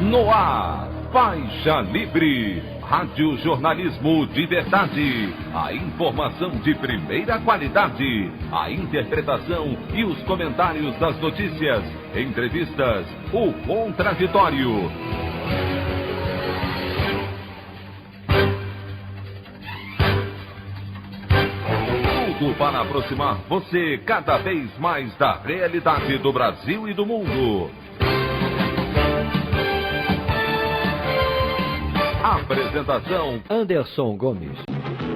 No ar, Faixa Livre, rádio jornalismo de verdade, a informação de primeira qualidade, a interpretação e os comentários das notícias, entrevistas, o contraditório. Tudo para aproximar você cada vez mais da realidade do Brasil e do mundo. Apresentação: Anderson Gomes.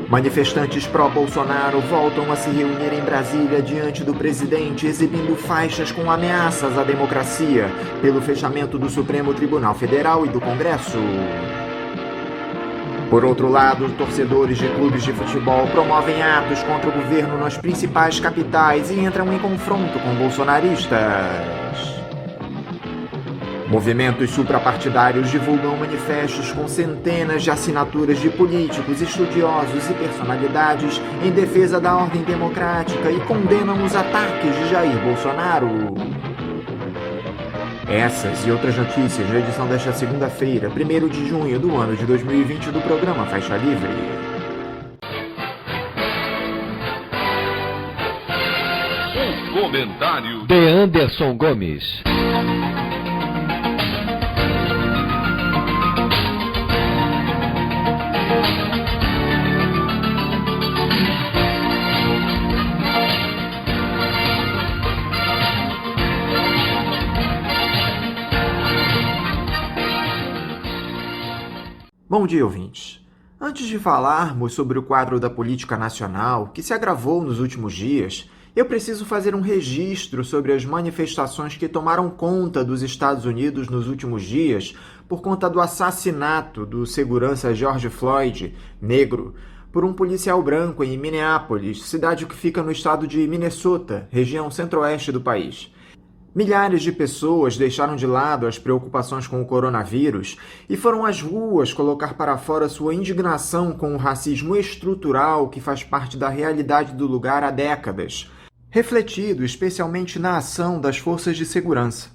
Manifestantes pró-Bolsonaro voltam a se reunir em Brasília diante do presidente, exibindo faixas com ameaças à democracia pelo fechamento do Supremo Tribunal Federal e do Congresso. Por outro lado, torcedores de clubes de futebol promovem atos contra o governo nas principais capitais e entram em confronto com bolsonaristas. Movimentos suprapartidários divulgam manifestos com centenas de assinaturas de políticos, estudiosos e personalidades em defesa da ordem democrática e condenam os ataques de Jair Bolsonaro. Essas e outras notícias da edição desta segunda-feira, 1º de junho do ano de 2020 do programa Faixa Livre. O comentário de Anderson Gomes. Bom dia, ouvintes. Antes de falarmos sobre o quadro da política nacional, que se agravou nos últimos dias, eu preciso fazer um registro sobre as manifestações que tomaram conta dos Estados Unidos nos últimos dias por conta do assassinato do segurança George Floyd, negro, por um policial branco em Minneapolis, cidade que fica no estado de Minnesota, região centro-oeste do país. Milhares de pessoas deixaram de lado as preocupações com o coronavírus e foram às ruas colocar para fora sua indignação com o racismo estrutural que faz parte da realidade do lugar há décadas, refletido especialmente na ação das forças de segurança.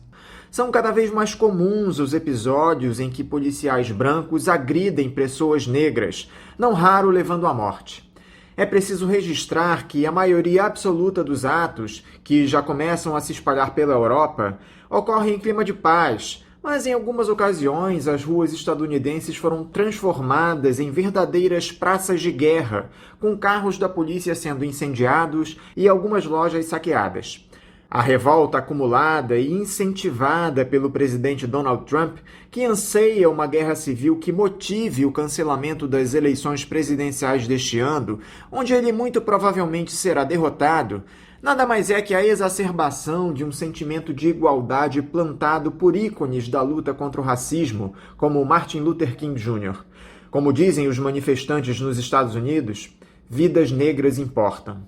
São cada vez mais comuns os episódios em que policiais brancos agridem pessoas negras, não raro levando à morte. É preciso registrar que a maioria absoluta dos atos, que já começam a se espalhar pela Europa, ocorre em clima de paz, mas em algumas ocasiões as ruas estadunidenses foram transformadas em verdadeiras praças de guerra, com carros da polícia sendo incendiados e algumas lojas saqueadas. A revolta acumulada e incentivada pelo presidente Donald Trump, que anseia uma guerra civil que motive o cancelamento das eleições presidenciais deste ano, onde ele muito provavelmente será derrotado, nada mais é que a exacerbação de um sentimento de igualdade plantado por ícones da luta contra o racismo, como Martin Luther King Jr. Como dizem os manifestantes nos Estados Unidos, vidas negras importam.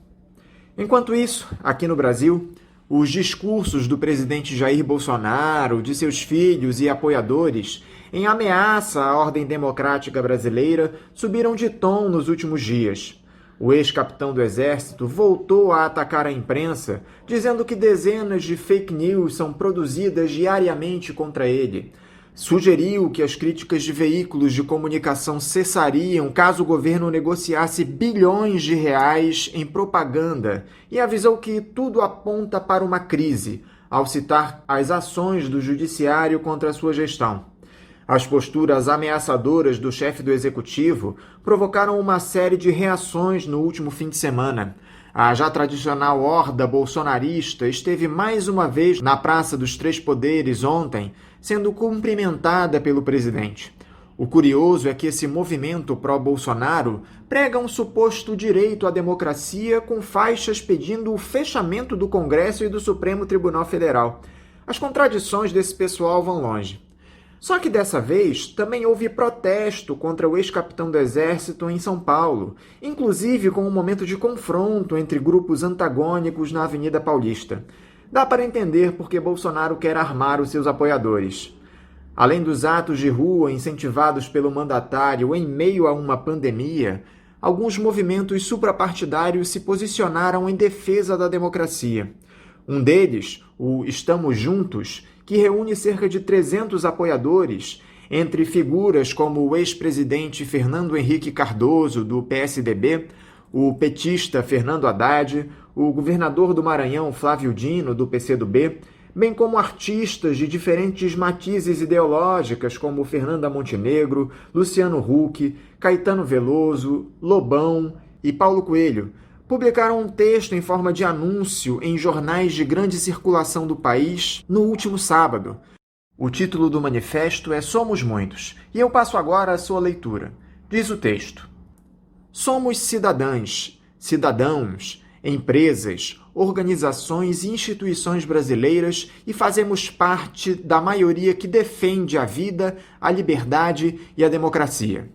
Enquanto isso, aqui no Brasil, os discursos do presidente Jair Bolsonaro, de seus filhos e apoiadores, em ameaça à ordem democrática brasileira, subiram de tom nos últimos dias. O ex-capitão do Exército voltou a atacar a imprensa, dizendo que dezenas de fake news são produzidas diariamente contra ele. Sugeriu que as críticas de veículos de comunicação cessariam caso o governo negociasse bilhões de reais em propaganda e avisou que tudo aponta para uma crise, ao citar as ações do judiciário contra a sua gestão. As posturas ameaçadoras do chefe do executivo provocaram uma série de reações no último fim de semana. A já tradicional horda bolsonarista esteve mais uma vez na Praça dos Três Poderes ontem, sendo cumprimentada pelo presidente. O curioso é que esse movimento pró-Bolsonaro prega um suposto direito à democracia com faixas pedindo o fechamento do Congresso e do Supremo Tribunal Federal. As contradições desse pessoal vão longe. Só que dessa vez também houve protesto contra o ex-capitão do Exército em São Paulo, inclusive com um momento de confronto entre grupos antagônicos na Avenida Paulista. Dá para entender por que Bolsonaro quer armar os seus apoiadores. Além dos atos de rua incentivados pelo mandatário em meio a uma pandemia, alguns movimentos suprapartidários se posicionaram em defesa da democracia. Um deles, o Estamos Juntos, que reúne cerca de 300 apoiadores, entre figuras como o ex-presidente Fernando Henrique Cardoso, do PSDB, o petista Fernando Haddad, o governador do Maranhão, Flávio Dino, do PCdoB, bem como artistas de diferentes matizes ideológicas como Fernanda Montenegro, Luciano Huck, Caetano Veloso, Lobão e Paulo Coelho, publicaram um texto em forma de anúncio em jornais de grande circulação do país no último sábado. O título do manifesto é Somos Muitos, e eu passo agora a sua leitura. Diz o texto: Somos cidadãs, cidadãos, empresas, organizações e instituições brasileiras e fazemos parte da maioria que defende a vida, a liberdade e a democracia.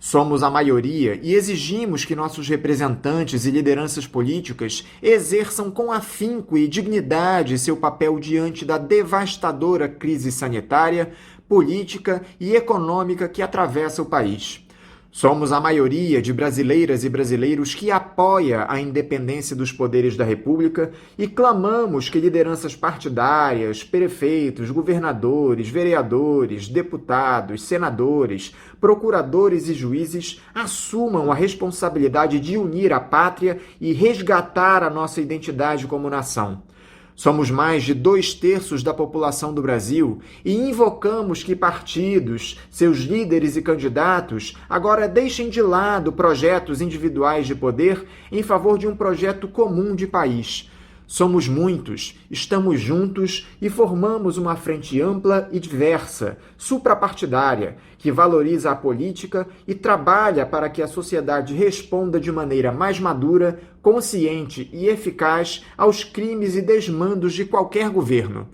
Somos a maioria e exigimos que nossos representantes e lideranças políticas exerçam com afinco e dignidade seu papel diante da devastadora crise sanitária, política e econômica que atravessa o país. Somos a maioria de brasileiras e brasileiros que apoia a independência dos poderes da República e clamamos que lideranças partidárias, prefeitos, governadores, vereadores, deputados, senadores, procuradores e juízes assumam a responsabilidade de unir a pátria e resgatar a nossa identidade como nação. Somos mais de 2/3 da população do Brasil e invocamos que partidos, seus líderes e candidatos agora deixem de lado projetos individuais de poder em favor de um projeto comum de país. Somos muitos, estamos juntos e formamos uma frente ampla e diversa, suprapartidária, que valoriza a política e trabalha para que a sociedade responda de maneira mais madura, consciente e eficaz aos crimes e desmandos de qualquer governo.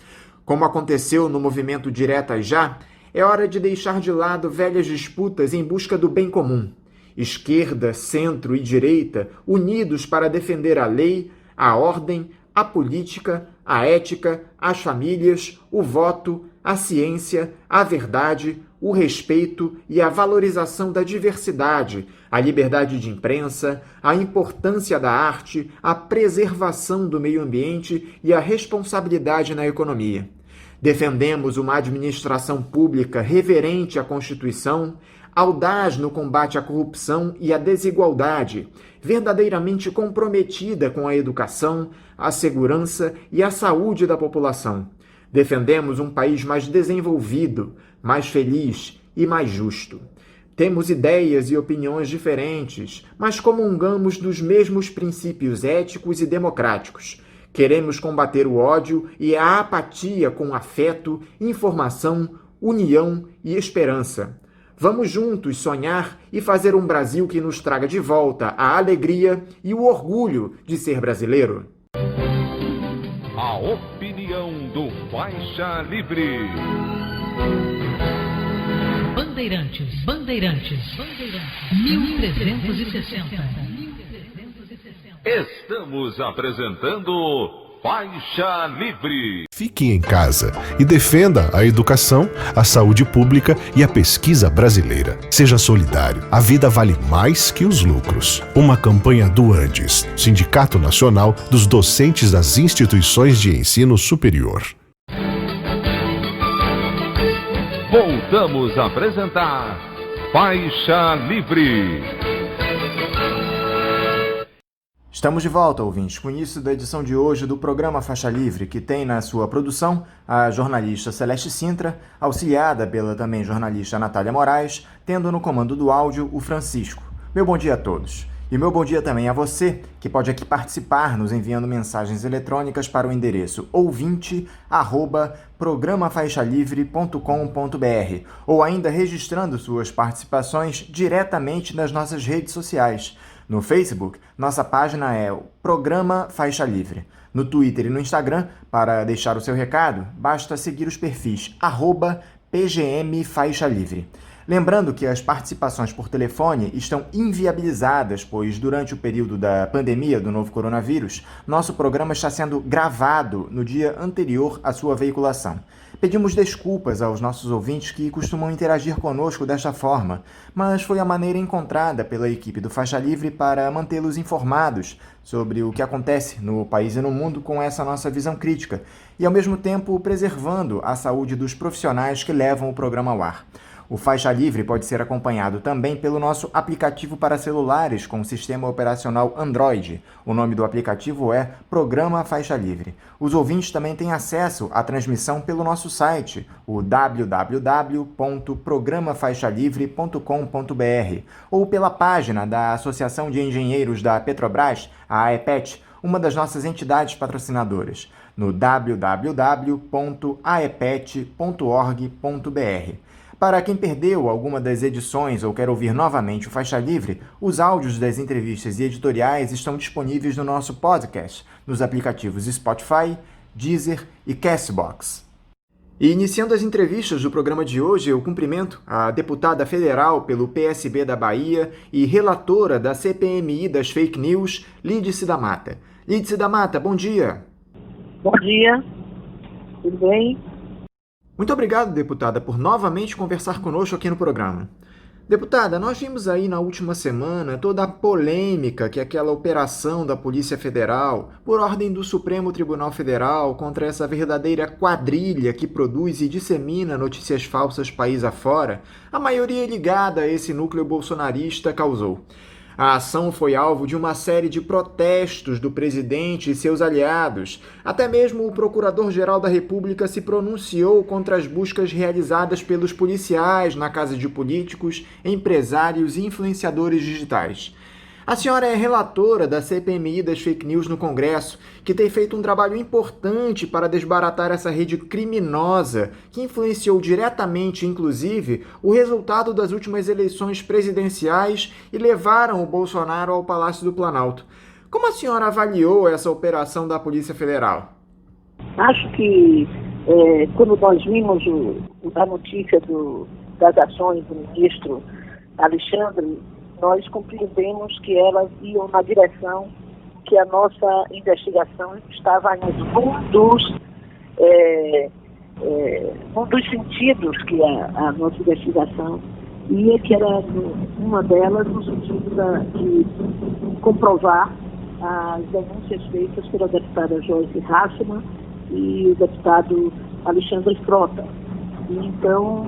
Como aconteceu no movimento Diretas Já, é hora de deixar de lado velhas disputas em busca do bem comum. Esquerda, centro e direita, unidos para defender a lei, a ordem, a política, a ética, as famílias, o voto, a ciência, a verdade, o respeito e a valorização da diversidade, a liberdade de imprensa, a importância da arte, a preservação do meio ambiente e a responsabilidade na economia. Defendemos uma administração pública reverente à Constituição, audaz no combate à corrupção e à desigualdade, verdadeiramente comprometida com a educação, a segurança e a saúde da população. Defendemos um país mais desenvolvido, mais feliz e mais justo. Temos ideias e opiniões diferentes, mas comungamos dos mesmos princípios éticos e democráticos. Queremos combater o ódio e a apatia com afeto, informação, união e esperança. Vamos juntos sonhar e fazer um Brasil que nos traga de volta a alegria e o orgulho de ser brasileiro. A opinião do Faixa Livre. Bandeirantes, 1360. Estamos apresentando Faixa Livre. Fique em casa e defenda a educação, a saúde pública e a pesquisa brasileira. Seja solidário. A vida vale mais que os lucros. Uma campanha do Andes, Sindicato Nacional dos Docentes das Instituições de Ensino Superior. Voltamos a apresentar Faixa Livre. Estamos de volta, ouvintes, com isso da edição de hoje do programa Faixa Livre, que tem na sua produção a jornalista Celeste Sintra, auxiliada pela também jornalista Natália Moraes, tendo no comando do áudio o Francisco. Meu bom dia a todos. E meu bom dia também a você, que pode aqui participar nos enviando mensagens eletrônicas para o endereço ouvinte@programafaixalivre.com.br ou ainda registrando suas participações diretamente nas nossas redes sociais. No Facebook, nossa página é o Programa Faixa Livre. No Twitter e no Instagram, para deixar o seu recado, basta seguir os perfis @PGM Faixa Livre. Lembrando que as participações por telefone estão inviabilizadas, pois durante o período da pandemia do novo coronavírus, nosso programa está sendo gravado no dia anterior à sua veiculação. Pedimos desculpas aos nossos ouvintes que costumam interagir conosco desta forma, mas foi a maneira encontrada pela equipe do Faixa Livre para mantê-los informados sobre o que acontece no país e no mundo com essa nossa visão crítica e, ao mesmo tempo, preservando a saúde dos profissionais que levam o programa ao ar. O Faixa Livre pode ser acompanhado também pelo nosso aplicativo para celulares com sistema operacional Android. O nome do aplicativo é Programa Faixa Livre. Os ouvintes também têm acesso à transmissão pelo nosso site, o www.programafaixalivre.com.br, ou pela página da Associação de Engenheiros da Petrobras, a AEPET, uma das nossas entidades patrocinadoras, no www.aepet.org.br. Para quem perdeu alguma das edições ou quer ouvir novamente o Faixa Livre, os áudios das entrevistas e editoriais estão disponíveis no nosso podcast, nos aplicativos Spotify, Deezer e Castbox. E iniciando as entrevistas do programa de hoje, eu cumprimento a deputada federal pelo PSB da Bahia e relatora da CPMI das Fake News, Lídice da Mata. Lídice da Mata, bom dia. Bom dia, tudo bem? Muito obrigado, deputada, por novamente conversar conosco aqui no programa. Deputada, nós vimos aí na última semana toda a polêmica que aquela operação da Polícia Federal, por ordem do Supremo Tribunal Federal, contra essa verdadeira quadrilha que produz e dissemina notícias falsas país afora, a maioria ligada a esse núcleo bolsonarista, causou. A ação foi alvo de uma série de protestos do presidente e seus aliados. Até mesmo o Procurador-Geral da República se pronunciou contra as buscas realizadas pelos policiais na casa de políticos, empresários e influenciadores digitais. A senhora é relatora da CPMI das Fake News no Congresso, que tem feito um trabalho importante para desbaratar essa rede criminosa que influenciou diretamente, inclusive, o resultado das últimas eleições presidenciais e levaram o Bolsonaro ao Palácio do Planalto. Como a senhora avaliou essa operação da Polícia Federal? Acho que quando nós vimos a notícia das ações do ministro Alexandre, nós compreendemos que elas iam na direção que a nossa investigação estava indo. Um dos sentidos que a nossa investigação ia, que era uma delas no sentido de comprovar as denúncias feitas pela deputada Joyce Hasselmann e o deputado Alexandre Frota. Então,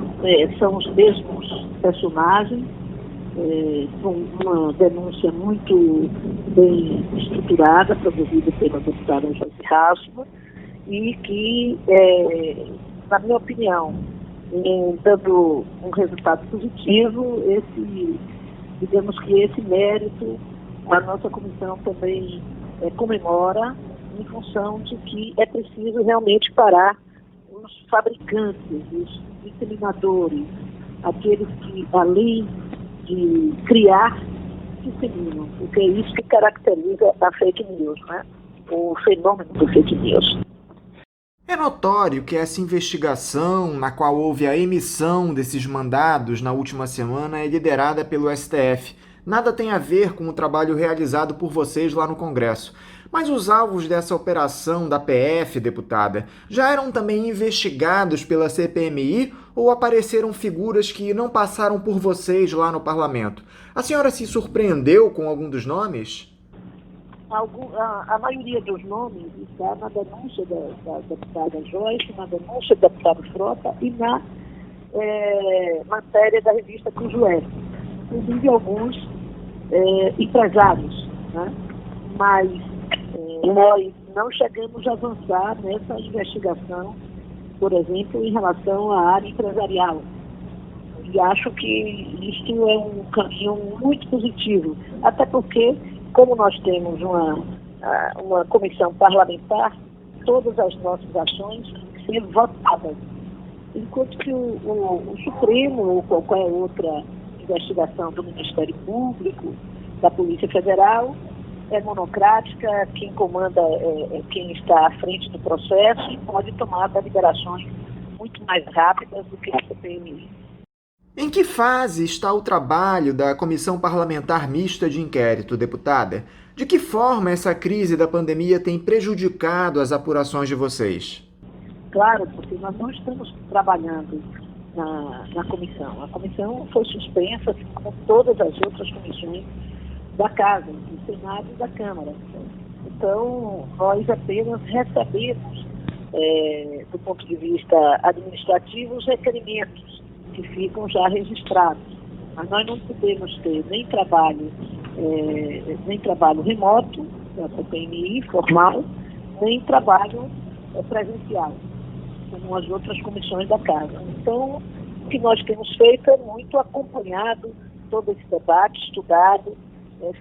são os mesmos personagens, com uma denúncia muito bem estruturada, produzida pela deputada Joyce Hasselmann, e que, na minha opinião, dando um resultado positivo, digamos que esse mérito a nossa comissão também comemora, em função de que é preciso realmente parar os fabricantes, os disseminadores, aqueles que, além de criar, disseminam, porque é isso que caracteriza a fake news, né? O fenômeno do fake news. É notório que essa investigação, na qual houve a emissão desses mandados na última semana, é liderada pelo STF. Nada tem a ver com o trabalho realizado por vocês lá no Congresso. Mas os alvos dessa operação da PF, deputada, já eram também investigados pela CPMI ou apareceram figuras que não passaram por vocês lá no Parlamento? A senhora se surpreendeu com algum dos nomes? A maioria dos nomes está na denúncia da deputada Joyce, na denúncia do deputado Frota e na matéria da revista Cruzoé. Inclusive alguns empresários, né? Mas nós não chegamos a avançar nessa investigação, por exemplo, em relação à área empresarial. E acho que isso é um caminho muito positivo, até porque, como nós temos uma comissão parlamentar, todas as nossas ações têm que ser votadas. Enquanto que o Supremo ou qualquer outra investigação do Ministério Público, da Polícia Federal, é monocrática, quem comanda é quem está à frente do processo e pode tomar deliberações muito mais rápidas do que a CPMI. Em que fase está o trabalho da Comissão Parlamentar Mista de Inquérito, deputada? De que forma essa crise da pandemia tem prejudicado as apurações de vocês? Claro, porque nós não estamos trabalhando na comissão. A comissão foi suspensa, assim como todas as outras comissões da Casa, do Senado e da Câmara. Então, nós apenas recebemos, do ponto de vista administrativo, os requerimentos que ficam já registrados. Mas nós não podemos ter nem trabalho remoto, da CPMI, formal, nem trabalho presencial, como as outras comissões da Casa. Então, o que nós temos feito é muito acompanhado todo esse debate, estudado,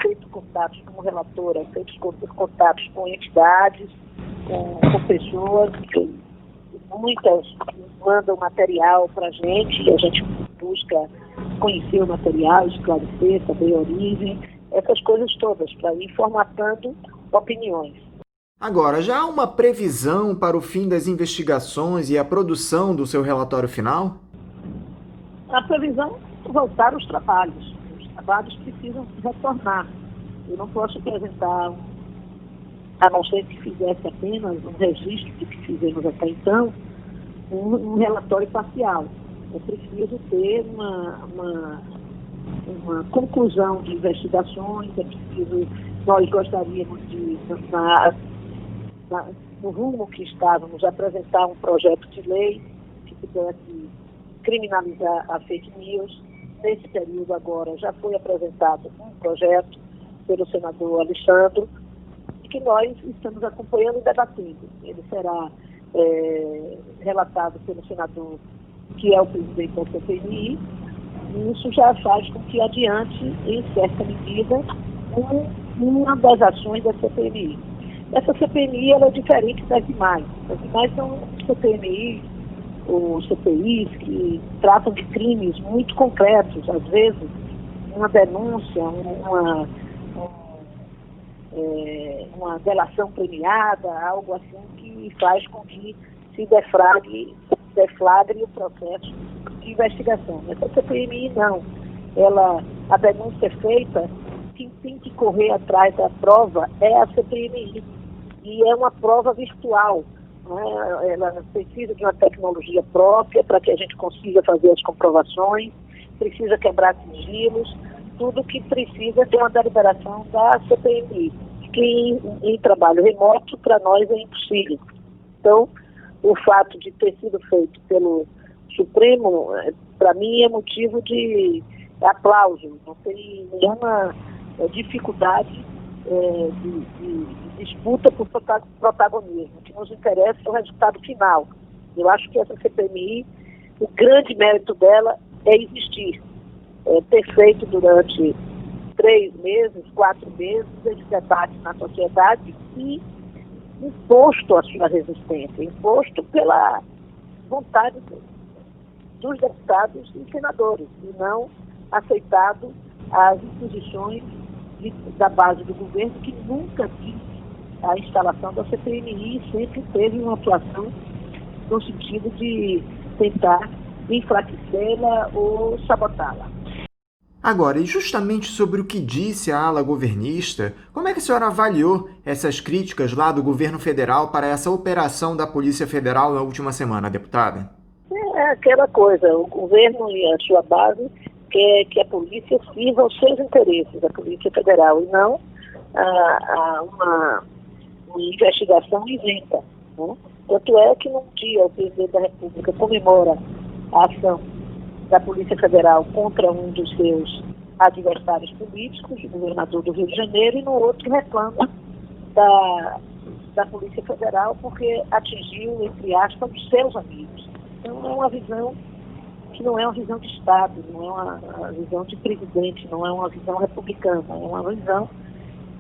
feito contatos como relatora, feito contatos com entidades, com pessoas, que muitas mandam material para a gente, e a gente busca conhecer o material, esclarecer, saber a origem, essas coisas todas, para ir formatando opiniões. Agora, já há uma previsão para o fim das investigações e a produção do seu relatório final? A previsão é voltar aos trabalhos. Os trabalhos precisam retornar. Eu não posso apresentar, a não ser que fizesse apenas um registro do que fizemos até então, um relatório parcial. É preciso ter uma conclusão de investigações, nós gostaríamos de, no rumo que estávamos, apresentar um projeto de lei que pudesse criminalizar a fake news. Nesse período agora já foi apresentado um projeto pelo senador Alexandre, que nós estamos acompanhando e debatendo. Ele será relatado pelo senador, que é o presidente da CPMI, e isso já faz com que adiante, em certa medida, uma das ações da CPMI. Essa CPMI ela é diferente das demais. As demais são CPMI ou CPIs que tratam de crimes muito concretos, às vezes uma denúncia, uma delação premiada, algo assim que faz com que se deflagre o processo de investigação. Essa CPMI não. A denúncia é feita, quem tem que correr atrás da prova é a CPMI. E é uma prova virtual. Né? Ela precisa de uma tecnologia própria para que a gente consiga fazer as comprovações, precisa quebrar sigilos, tudo que precisa ter uma deliberação da CPMI, que em trabalho remoto para nós é impossível. Então, o fato de ter sido feito pelo Supremo, para mim é motivo de aplauso, não tem nenhuma dificuldade de disputa por protagonismo. O que nos interessa é o resultado final. Eu acho que essa CPMI, o grande mérito dela é existir, ter feito durante 3 meses, 4 meses, esse debate na sociedade e imposto a sua resistência, imposto pela vontade dos deputados e senadores, e não aceitado as imposições da base do governo, que nunca quis a instalação da CPMI e sempre teve uma atuação no sentido de tentar enfraquecê-la ou sabotá-la. Agora, e justamente sobre o que disse a ala governista, como é que a senhora avaliou essas críticas lá do governo federal para essa operação da Polícia Federal na última semana, deputada? É aquela coisa, o governo e a sua base quer que a polícia sirva aos seus interesses, a Polícia Federal, e não uma investigação isenta. Né? Tanto é que num dia o presidente da República comemora a ação da Polícia Federal contra um dos seus adversários políticos, o governador do Rio de Janeiro, e no outro reclama da Polícia Federal porque atingiu, entre aspas, os seus amigos. Então é uma visão que não é uma visão de Estado, não é uma visão de presidente, não é uma visão republicana, é uma visão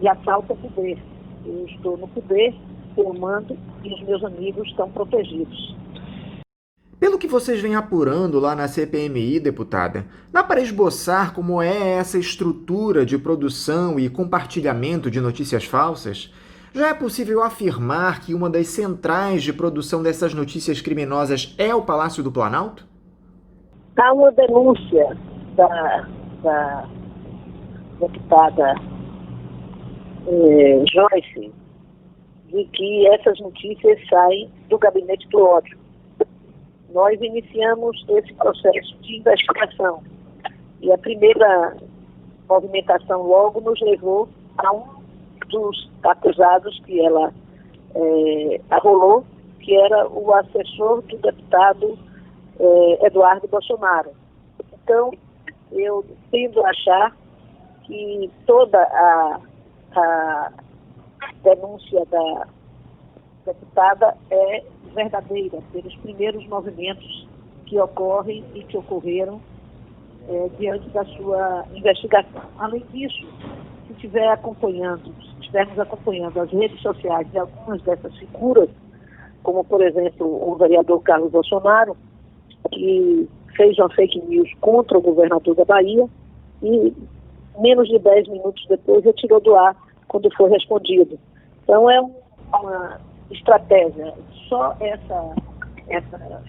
de assalto ao poder. Eu estou no poder, eu mando e os meus amigos estão protegidos. Pelo que vocês vêm apurando lá na CPMI, deputada, dá para esboçar como é essa estrutura de produção e compartilhamento de notícias falsas? Já é possível afirmar que uma das centrais de produção dessas notícias criminosas é o Palácio do Planalto? Há uma denúncia da deputada Joyce de que essas notícias saem do gabinete do ódio. Nós iniciamos esse processo de investigação e a primeira movimentação logo nos levou a um dos acusados que ela arrolou, que era o assessor do deputado Eduardo Bolsonaro. Então, eu tendo a achar que toda a denúncia da deputada é verdadeira, pelos primeiros movimentos que ocorrem e que ocorreram diante da sua investigação. Além disso, se estivermos acompanhando as redes sociais de algumas dessas figuras, como, por exemplo, o vereador Carlos Bolsonaro, que fez uma fake news contra o governador da Bahia e menos de 10 minutos depois retirou do ar quando foi respondido. Então é uma estratégia. Só essa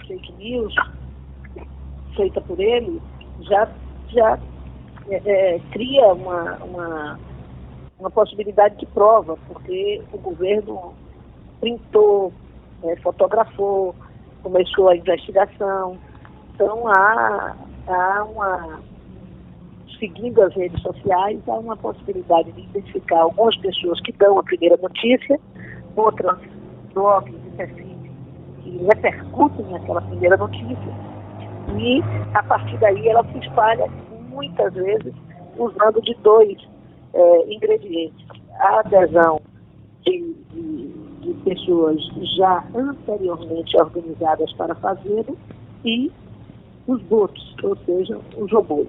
fake news feita por ele já cria uma possibilidade de prova, porque o governo printou, fotografou, começou a investigação. Então seguindo as redes sociais, há uma possibilidade de identificar algumas pessoas que dão a primeira notícia, outras blogs e perfis que repercutem aquela primeira notícia, e a partir daí ela se espalha muitas vezes usando de dois ingredientes: a adesão de pessoas já anteriormente organizadas para fazê-lo e os bots, ou seja, os robôs.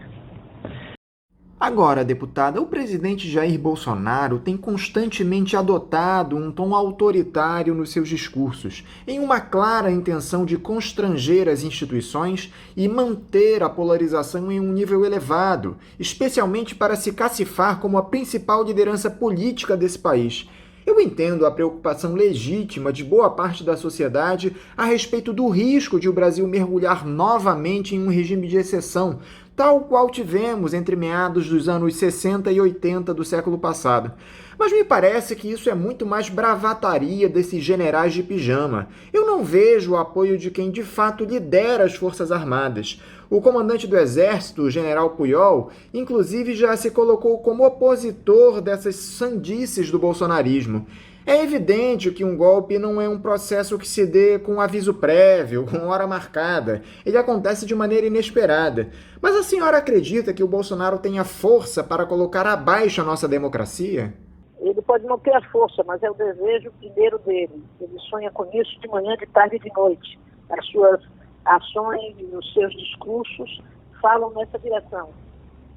Agora, deputada, o presidente Jair Bolsonaro tem constantemente adotado um tom autoritário nos seus discursos, em uma clara intenção de constranger as instituições e manter a polarização em um nível elevado, especialmente para se cacifar como a principal liderança política desse país. Eu entendo a preocupação legítima de boa parte da sociedade a respeito do risco de o Brasil mergulhar novamente em um regime de exceção, tal qual tivemos entre meados dos anos 60 e 80 do século passado. Mas me parece que isso é muito mais bravataria desses generais de pijama. Eu não vejo o apoio de quem de fato lidera as Forças Armadas. O comandante do Exército, o general Puyol, inclusive já se colocou como opositor dessas sandices do bolsonarismo. É evidente que um golpe não é um processo que se dê com aviso prévio, com hora marcada. Ele acontece de maneira inesperada. Mas a senhora acredita que o Bolsonaro tenha força para colocar abaixo a nossa democracia? Ele pode não ter a força, mas é o desejo primeiro dele. Ele sonha com isso de manhã, de tarde e de noite. As suas ações e os seus discursos falam nessa direção.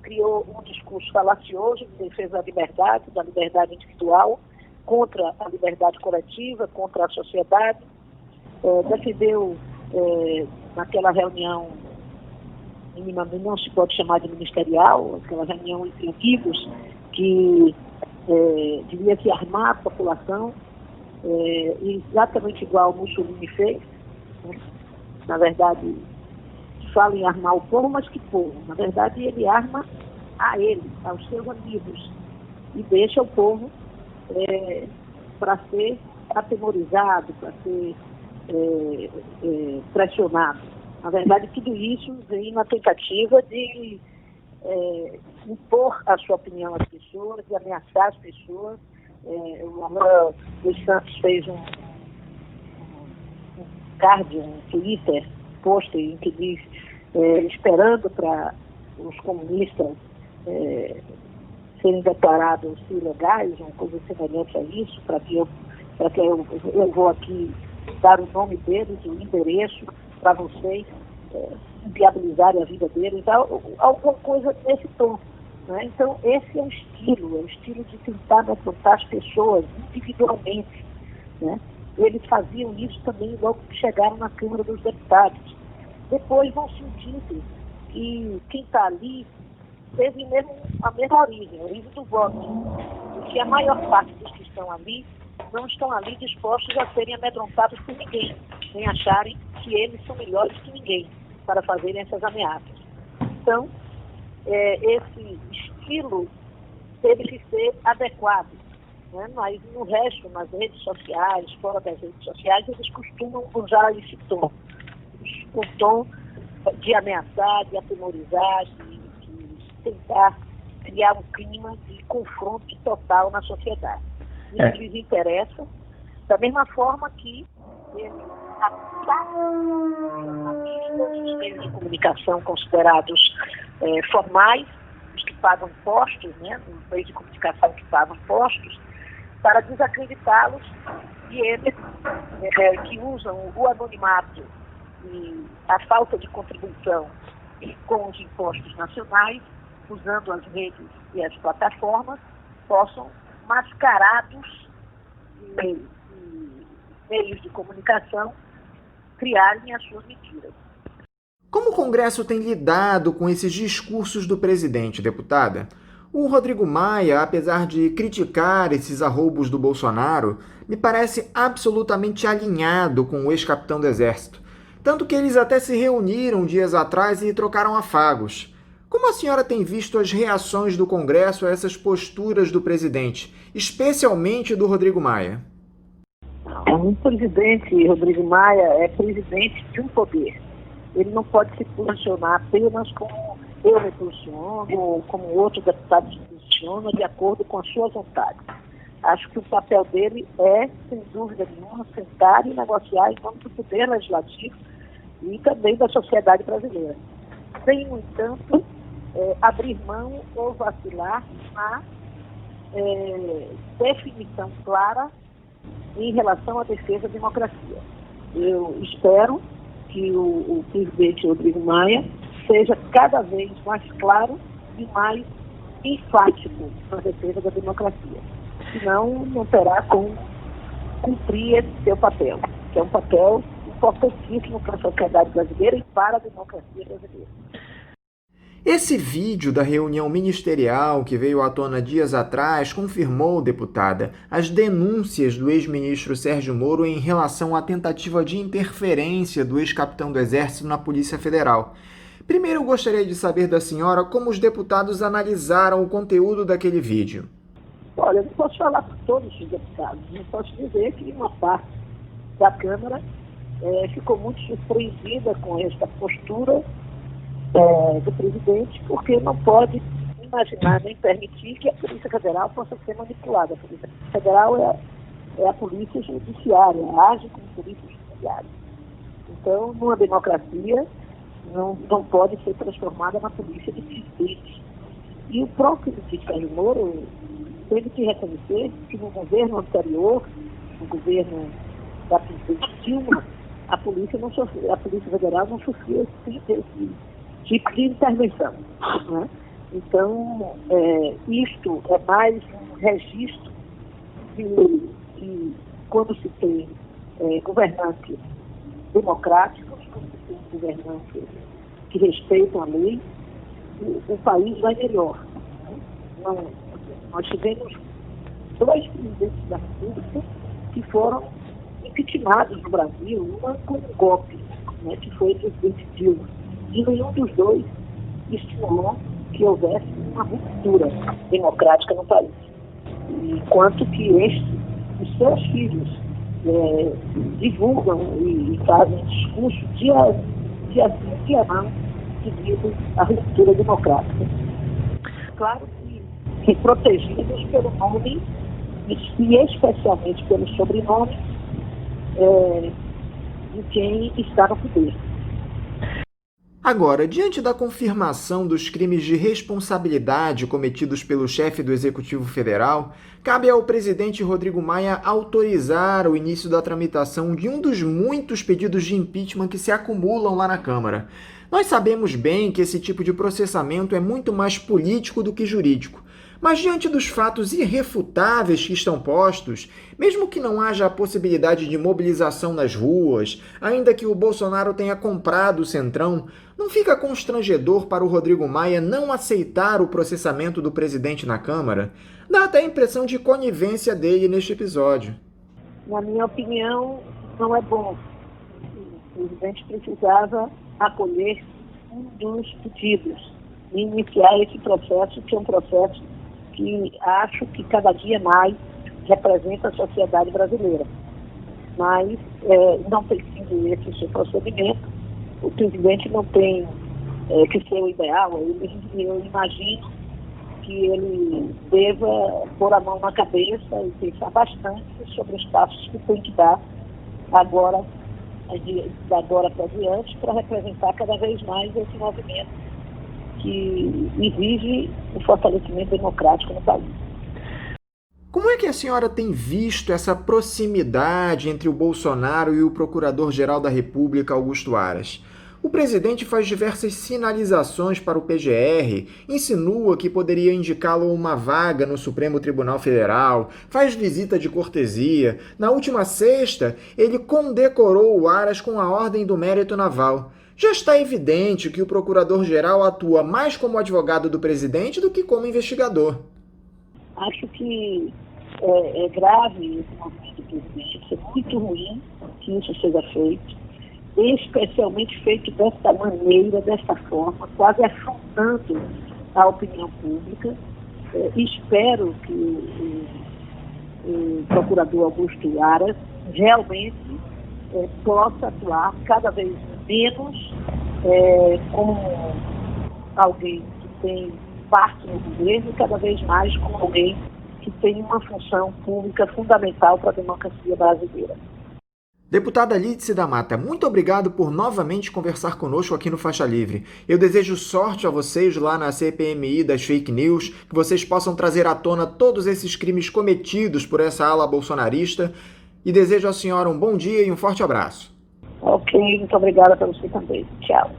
Criou um discurso falacioso de defesa da liberdade individual, contra a liberdade coletiva, contra a sociedade. Defendeu naquela reunião, minimamente não se pode chamar de ministerial, aquela reunião entre amigos, que devia se armar a população, exatamente igual Mussolini fez, né? Na verdade, fala em armar o povo, mas que povo? Na verdade, ele arma a ele, aos seus amigos, e deixa o povo para ser atemorizado, para ser pressionado. Na verdade, tudo isso vem na tentativa de impor a sua opinião às pessoas, de ameaçar as pessoas. O Alain dos Santos fez um card, um Twitter, post em que diz, esperando para os comunistas serem declarados ilegais, uma coisa semelhante a isso, para que eu vou aqui dar o nome deles, o endereço, para vocês viabilizarem a vida deles, alguma coisa nesse tom. Né? Então, esse é o estilo de tentar amedrontar as pessoas individualmente. Né? Eles faziam isso também logo que chegaram na Câmara dos Deputados. Depois vão sentindo que quem está ali teve a mesma origem, a origem do voto, porque a maior parte dos que estão ali não estão ali dispostos a serem amedrontados por ninguém, nem acharem que eles são melhores que ninguém. para fazerem essas ameaças. Então, esse estilo teve que ser adequado, né? Mas no resto, nas redes sociais, fora das redes sociais, eles costumam usar esse tom, o tom de ameaçar, de atemorizar, de tentar criar um clima de confronto total na sociedade. Isso lhes interessa, da mesma forma que eles atacam os meios de comunicação considerados formais, os que pagam impostos, né, os meios de comunicação que pagam impostos, para desacreditá-los, e eles que usam o anonimato e a falta de contribuição com os impostos nacionais, usando as redes e as plataformas, possam, mascarados em meios de comunicação, criarem as suas mentiras. Como o Congresso tem lidado com esses discursos do presidente, deputada? O Rodrigo Maia, apesar de criticar esses arroubos do Bolsonaro, me parece absolutamente alinhado com o ex-capitão do Exército. Tanto que eles até se reuniram dias atrás e trocaram afagos. Como a senhora tem visto as reações do Congresso a essas posturas do presidente, especialmente do Rodrigo Maia? O presidente Rodrigo Maia é presidente de um poder. Ele não pode se posicionar apenas como eu me posiciono ou como outro deputado se posiciona de acordo com a sua vontade. Acho que o papel dele é, sem dúvida nenhuma, sentar e negociar em nome do poder legislativo e também da sociedade brasileira. Sem, no entanto, abrir mão ou vacilar na definição clara em relação à defesa da democracia. Eu espero que o presidente Rodrigo Maia seja cada vez mais claro e mais enfático na defesa da democracia. Senão, não terá como cumprir esse seu papel, que é um papel importantíssimo para a sociedade brasileira e para a democracia brasileira. Esse vídeo da reunião ministerial que veio à tona dias atrás confirmou, deputada, as denúncias do ex-ministro Sérgio Moro em relação à tentativa de interferência do ex-capitão do Exército na Polícia Federal. Primeiro, eu gostaria de saber da senhora como os deputados analisaram o conteúdo daquele vídeo. Olha, eu não posso falar por todos os deputados, não posso dizer que uma parte da Câmara ficou muito surpreendida com esta postura do presidente, porque não pode imaginar nem permitir que a Polícia Federal possa ser manipulada. A Polícia Federal é a polícia judiciária, age como polícia judiciária. Então, numa democracia, não pode ser transformada na polícia de presidente. E o próprio presidente Sérgio Moro teve que reconhecer que no governo anterior, no governo da presidente Dilma, a Polícia Federal não sofreu esse tipo de intervenção, né? Então, isto é mais um registro que quando se tem governantes democráticos, quando se tem governantes que respeitam a lei, o país vai melhor. Né? Nós tivemos 2 presidentes da República que foram impeachmentados no Brasil, uma com um golpe, né, que foi o presidente Dilma. E nenhum dos dois estimulou que houvesse uma ruptura democrática no país. Enquanto que os seus filhos divulgam e fazem discurso dia sim, dia não, devido à ruptura democrática. Claro que protegidos pelo nome e especialmente pelo sobrenome de quem está no poder. Agora, diante da confirmação dos crimes de responsabilidade cometidos pelo chefe do Executivo Federal, cabe ao presidente Rodrigo Maia autorizar o início da tramitação de um dos muitos pedidos de impeachment que se acumulam lá na Câmara. Nós sabemos bem que esse tipo de processamento é muito mais político do que jurídico. Mas diante dos fatos irrefutáveis que estão postos, mesmo que não haja a possibilidade de mobilização nas ruas, ainda que o Bolsonaro tenha comprado o Centrão, não fica constrangedor para o Rodrigo Maia não aceitar o processamento do presidente na Câmara? Dá até a impressão de conivência dele neste episódio. Na minha opinião, não é bom. O presidente precisava acolher um dos pedidos e iniciar esse processo, que é um processo que acho que cada dia mais representa a sociedade brasileira. Mas não tem sido esse o seu procedimento. O presidente não tem que ser o ideal. Eu imagino que ele deva pôr a mão na cabeça e pensar bastante sobre os passos que tem que dar agora para diante, para representar cada vez mais esse movimento que exige o fortalecimento democrático no país. Como é que a senhora tem visto essa proximidade entre o Bolsonaro e o Procurador-Geral da República, Augusto Aras? O presidente faz diversas sinalizações para o PGR, insinua que poderia indicá-lo a uma vaga no Supremo Tribunal Federal, faz visita de cortesia. Na última sexta, ele condecorou o Aras com a Ordem do Mérito Naval. Já está evidente que o Procurador-Geral atua mais como advogado do presidente do que como investigador. Acho que é grave esse movimento do presidente, é muito ruim que isso seja feito, especialmente feito desta maneira, desta forma, quase afrontando a opinião pública. Espero que o procurador Augusto Aras realmente possa atuar cada vez menos como alguém que tem parte no governo e cada vez mais como alguém que tem uma função pública fundamental para a democracia brasileira. Deputada Lídice da Mata, muito obrigado por novamente conversar conosco aqui no Faixa Livre. Eu desejo sorte a vocês lá na CPMI das fake news, que vocês possam trazer à tona todos esses crimes cometidos por essa ala bolsonarista, e desejo à senhora um bom dia e um forte abraço. Ok, muito obrigada para você também. Tchau.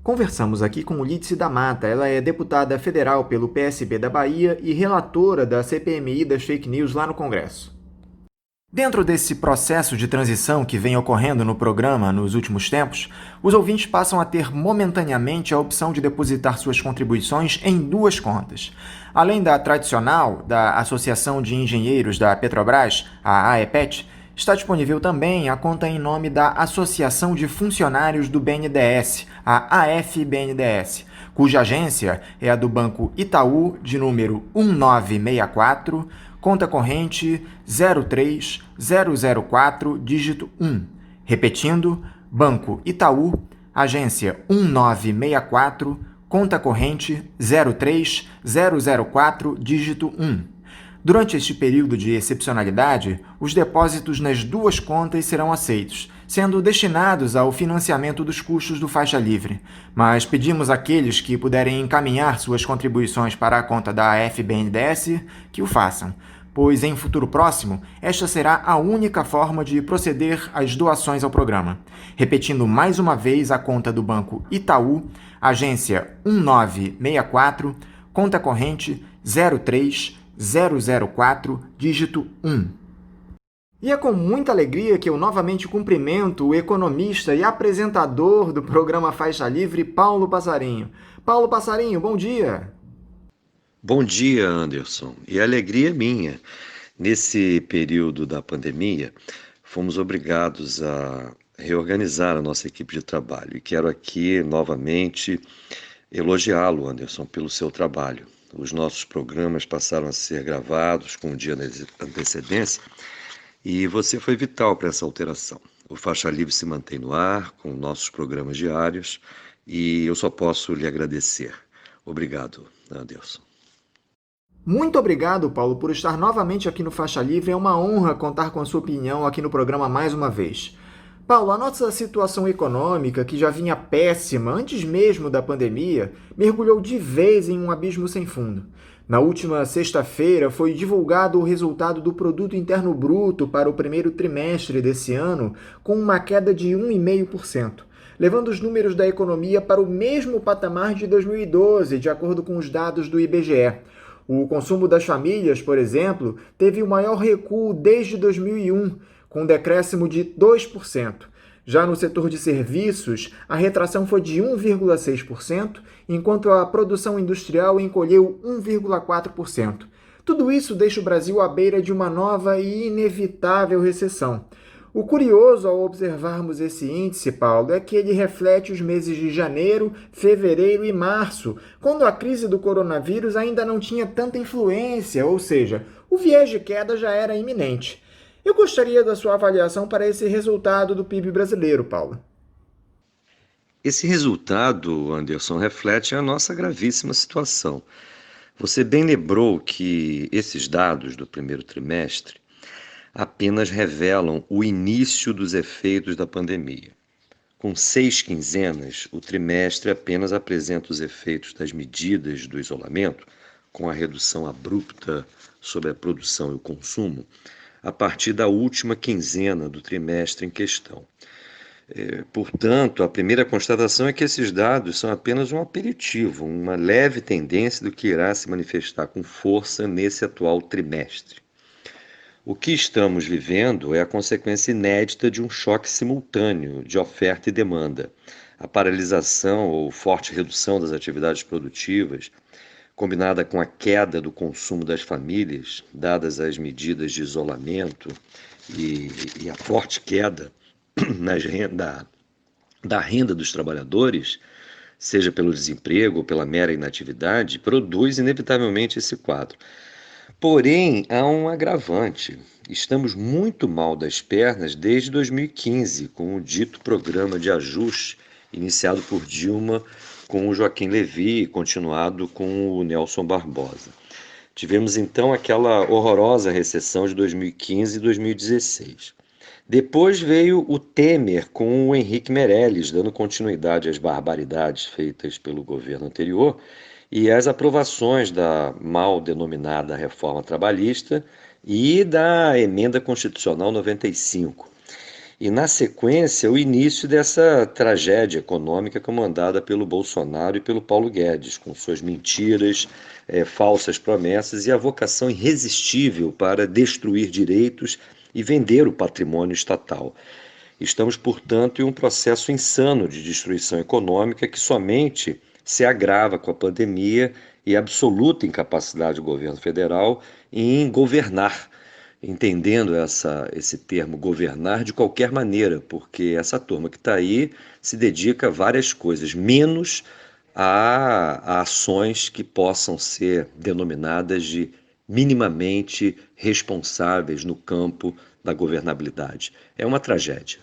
Conversamos aqui com Lídice da Mata. Ela é deputada federal pelo PSB da Bahia e relatora da CPMI das fake news lá no Congresso. Dentro desse processo de transição que vem ocorrendo no programa nos últimos tempos, os ouvintes passam a ter momentaneamente a opção de depositar suas contribuições em duas contas. Além da tradicional da Associação de Engenheiros da Petrobras, a AEPET, está disponível também a conta em nome da Associação de Funcionários do BNDES, a AFBNDES, cuja agência é a do Banco Itaú, de número 1964, conta corrente 03004, dígito 1. Repetindo, Banco Itaú, agência 1964, conta corrente 03004, dígito 1. Durante este período de excepcionalidade, os depósitos nas duas contas serão aceitos, sendo destinados ao financiamento dos custos do Faixa Livre. Mas pedimos àqueles que puderem encaminhar suas contribuições para a conta da FBNDES que o façam, pois em futuro próximo, esta será a única forma de proceder às doações ao programa. Repetindo mais uma vez a conta do Banco Itaú, agência 1964, conta corrente 03004, dígito 1. E é com muita alegria que eu novamente cumprimento o economista e apresentador do programa Faixa Livre, Paulo Passarinho. Paulo Passarinho, bom dia! Bom dia, Anderson. E a alegria é minha. Nesse período da pandemia, fomos obrigados a reorganizar a nossa equipe de trabalho. E quero aqui, novamente, elogiá-lo, Anderson, pelo seu trabalho. Os nossos programas passaram a ser gravados com um dia de antecedência e você foi vital para essa alteração. O Faixa Livre se mantém no ar, com nossos programas diários, e eu só posso lhe agradecer. Obrigado, Anderson. Muito obrigado, Paulo, por estar novamente aqui no Faixa Livre. É uma honra contar com a sua opinião aqui no programa mais uma vez. Paulo, a nossa situação econômica, que já vinha péssima antes mesmo da pandemia, mergulhou de vez em um abismo sem fundo. Na última sexta-feira foi divulgado o resultado do Produto Interno Bruto para o primeiro trimestre desse ano, com uma queda de 1,5%, levando os números da economia para o mesmo patamar de 2012, de acordo com os dados do IBGE. O consumo das famílias, por exemplo, teve o maior recuo desde 2001, com um decréscimo de 2%. Já no setor de serviços, a retração foi de 1,6%, enquanto a produção industrial encolheu 1,4%. Tudo isso deixa o Brasil à beira de uma nova e inevitável recessão. O curioso ao observarmos esse índice, Paulo, é que ele reflete os meses de janeiro, fevereiro e março, quando a crise do coronavírus ainda não tinha tanta influência, ou seja, o viés de queda já era iminente. Eu gostaria da sua avaliação para esse resultado do PIB brasileiro, Paulo. Esse resultado, Anderson, reflete a nossa gravíssima situação. Você bem lembrou que esses dados do primeiro trimestre apenas revelam o início dos efeitos da pandemia. Com 6 quinzenas, o trimestre apenas apresenta os efeitos das medidas do isolamento, com a redução abrupta sobre a produção e o consumo, a partir da última quinzena do trimestre em questão. Portanto, a primeira constatação é que esses dados são apenas um aperitivo, uma leve tendência do que irá se manifestar com força nesse atual trimestre. O que estamos vivendo é a consequência inédita de um choque simultâneo de oferta e demanda. A paralisação ou forte redução das atividades produtivas, combinada com a queda do consumo das famílias, dadas as medidas de isolamento e a forte queda da renda dos trabalhadores, seja pelo desemprego ou pela mera inatividade, produz inevitavelmente esse quadro. Porém, há um agravante. Estamos muito mal das pernas desde 2015, com o dito programa de ajuste iniciado por Dilma com o Joaquim Levy e continuado com o Nelson Barbosa. Tivemos então aquela horrorosa recessão de 2015 e 2016. Depois veio o Temer com o Henrique Meirelles, dando continuidade às barbaridades feitas pelo governo anterior e às aprovações da mal denominada reforma trabalhista e da emenda constitucional 95. E, na sequência, o início dessa tragédia econômica comandada pelo Bolsonaro e pelo Paulo Guedes, com suas mentiras, falsas promessas e a vocação irresistível para destruir direitos e vender o patrimônio estatal. Estamos, portanto, em um processo insano de destruição econômica que somente se agrava com a pandemia e a absoluta incapacidade do governo federal em governar, entendendo esse termo governar de qualquer maneira, porque essa turma que está aí se dedica a várias coisas, menos a ações que possam ser denominadas de minimamente responsáveis no campo da governabilidade. É uma tragédia.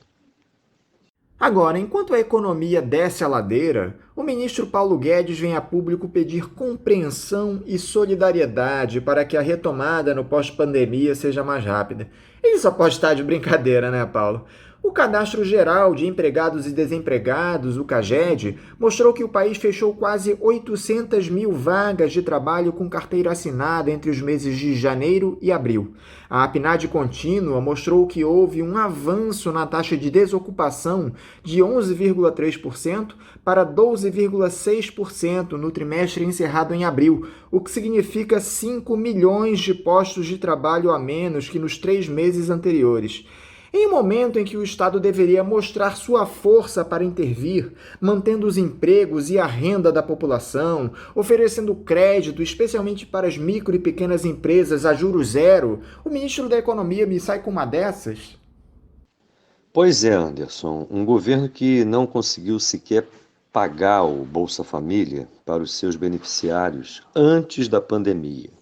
Agora, enquanto a economia desce a ladeira, o ministro Paulo Guedes vem a público pedir compreensão e solidariedade para que a retomada no pós-pandemia seja mais rápida. Ele só pode estar de brincadeira, né, Paulo? O Cadastro Geral de Empregados e Desempregados, o CAGED, mostrou que o país fechou quase 800 mil vagas de trabalho com carteira assinada entre os meses de janeiro e abril. A PNAD contínua mostrou que houve um avanço na taxa de desocupação de 11,3% para 12,6% no trimestre encerrado em abril, o que significa 5 milhões de postos de trabalho a menos que nos 3 meses anteriores. Em um momento em que o Estado deveria mostrar sua força para intervir, mantendo os empregos e a renda da população, oferecendo crédito, especialmente para as micro e pequenas empresas a juros zero, o ministro da Economia me sai com uma dessas? Pois é, Anderson, um governo que não conseguiu sequer pagar o Bolsa Família para os seus beneficiários antes da pandemia.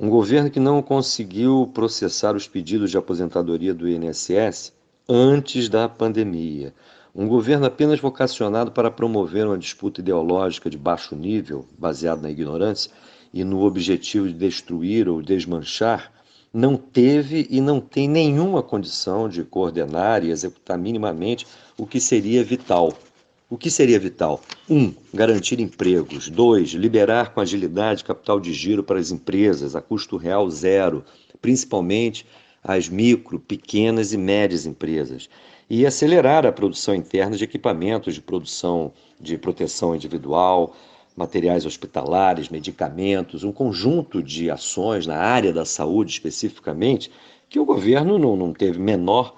Um governo que não conseguiu processar os pedidos de aposentadoria do INSS antes da pandemia. Um governo apenas vocacionado para promover uma disputa ideológica de baixo nível, baseada na ignorância, e no objetivo de destruir ou desmanchar, não teve e não tem nenhuma condição de coordenar e executar minimamente o que seria vital. O que seria vital? 1. Garantir empregos. 2. Liberar com agilidade capital de giro para as empresas a custo real zero, principalmente as micro, pequenas e médias empresas. E acelerar a produção interna de equipamentos de produção de proteção individual, materiais hospitalares, medicamentos, um conjunto de ações na área da saúde especificamente, que o governo não teve menor